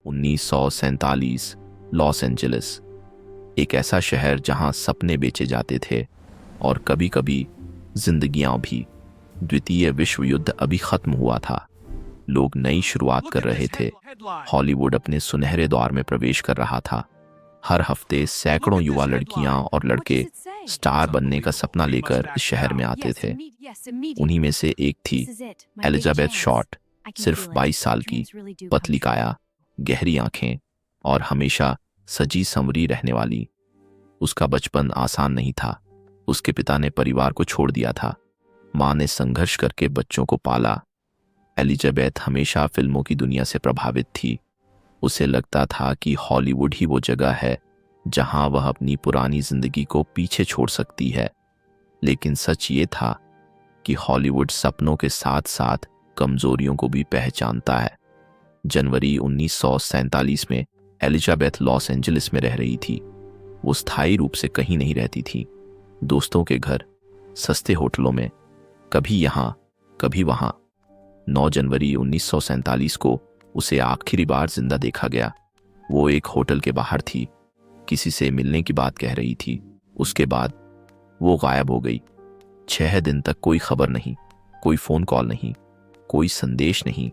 1947 Los Angeles, एक ऐसा शहर जहां सपने बेचे जाते थे और कभी-कभी जिंदगियां भी। द्वितीय विश्व युद्ध अभी खत्म हुआ था। लोग नई शुरुआत कर रहे थे। हॉलीवुड अपने सुनहरे दौर में प्रवेश कर रहा था। हर हफ्ते सैकड़ों युवा लड़कियां और लड़के स्टार बनने का सपना लेकर इस शहर में आते थे। उन्हीं में से एक थी एलिजाबेथ शॉर्ट, सिर्फ 22 साल की, पतली काया, गहरी आंखें और हमेशा सजी संवरी रहने वाली। उसका बचपन आसान नहीं था। उसके पिता ने परिवार को छोड़ दिया था। मां ने संघर्ष करके बच्चों को पाला। एलिजाबेथ हमेशा फिल्मों की दुनिया से प्रभावित थी। उसे लगता था कि हॉलीवुड ही वो जगह है जहां वह अपनी पुरानी जिंदगी को पीछे छोड़ सकती है। लेकिन सच ये था कि हॉलीवुड सपनों के साथ साथ कमजोरियों को भी पहचानता है। जनवरी 1947 में एलिजाबेथ लॉस एंजलिस में रह रही थी। वो स्थायी रूप से कहीं नहीं रहती थी। दोस्तों के घर, सस्ते होटलों में, कभी यहां कभी वहां। 9 जनवरी 1947 को उसे आखिरी बार जिंदा देखा गया। वो एक होटल के बाहर थी, किसी से मिलने की बात कह रही थी। उसके बाद वो गायब हो गई। 6 दिन तक कोई खबर नहीं, कोई फोन कॉल नहीं, कोई संदेश नहीं।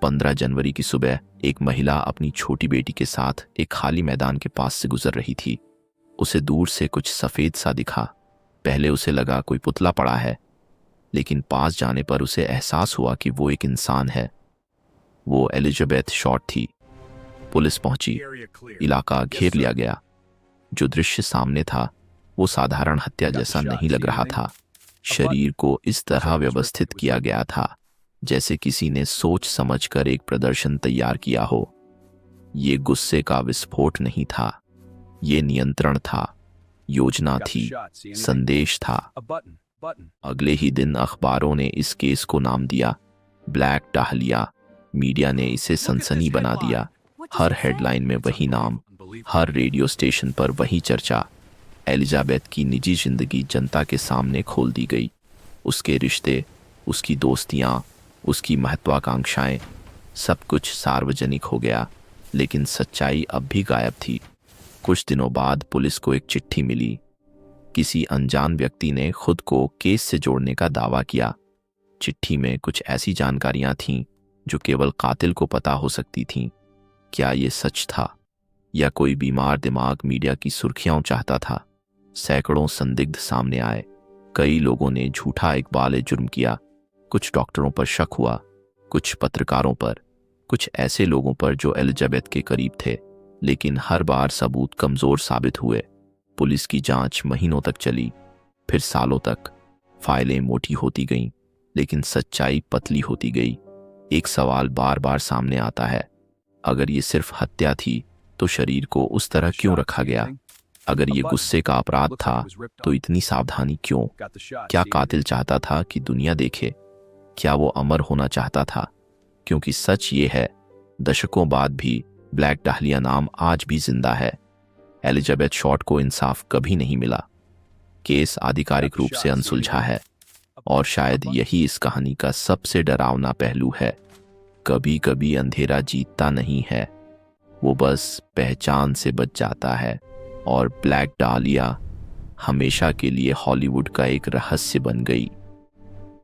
15 जनवरी की सुबह एक महिला अपनी छोटी बेटी के साथ एक खाली मैदान के पास से गुजर रही थी। उसे दूर से कुछ सफेद सा दिखा। पहले उसे लगा कोई पुतला पड़ा है, लेकिन पास जाने पर उसे एहसास हुआ कि वो एक इंसान है। वो एलिजाबेथ शॉर्ट थी। पुलिस पहुंची, इलाका घेर लिया गया। जो दृश्य सामने था वो साधारण हत्या जैसा नहीं लग रहा था। शरीर को इस तरह व्यवस्थित किया गया था जैसे किसी ने सोच समझकर एक प्रदर्शन तैयार किया हो। ये गुस्से का विस्फोट नहीं था, ये नियंत्रण था, योजना थी, संदेश था। अगले ही दिन अखबारों ने इस केस को नाम दिया ब्लैक डाहलिया। मीडिया ने इसे सनसनी बना दिया। हर हेडलाइन में वही नाम, हर रेडियो स्टेशन पर वही चर्चा। एलिजाबेथ की निजी जिंदगी जनता के सामने खोल दी गई। उसके रिश्ते, उसकी दोस्तियां, उसकी महत्वाकांक्षाएं, सब कुछ सार्वजनिक हो गया। लेकिन सच्चाई अब भी गायब थी। कुछ दिनों बाद पुलिस को एक चिट्ठी मिली। किसी अनजान व्यक्ति ने खुद को केस से जोड़ने का दावा किया। चिट्ठी में कुछ ऐसी जानकारियां थीं जो केवल कातिल को पता हो सकती थीं। क्या ये सच था या कोई बीमार दिमाग मीडिया की सुर्खियां चाहता था? सैकड़ों संदिग्ध सामने आए। कई लोगों ने झूठा इकबाल जुर्म किया। कुछ डॉक्टरों पर शक हुआ, कुछ पत्रकारों पर, कुछ ऐसे लोगों पर जो एलिजाबेथ के करीब थे। लेकिन हर बार सबूत कमजोर साबित हुए। पुलिस की जांच महीनों तक चली, फिर सालों तक। फाइलें मोटी होती गईं, लेकिन सच्चाई पतली होती गई। एक सवाल बार बार सामने आता है, अगर ये सिर्फ हत्या थी तो शरीर को उस तरह क्यों रखा गया? अगर ये गुस्से का अपराध था तो इतनी सावधानी क्यों? क्या कातिल चाहता था कि दुनिया देखे? क्या वो अमर होना चाहता था? क्योंकि सच ये है, दशकों बाद भी ब्लैक डाहलिया नाम आज भी जिंदा है। एलिजाबेथ शॉर्ट को इंसाफ कभी नहीं मिला। केस आधिकारिक रूप से अनसुलझा है और शायद यही इस कहानी का सबसे डरावना पहलू है। कभी कभी अंधेरा जीतता नहीं है, वो बस पहचान से बच जाता है। और ब्लैक डालिया हमेशा के लिए हॉलीवुड का एक रहस्य बन गई।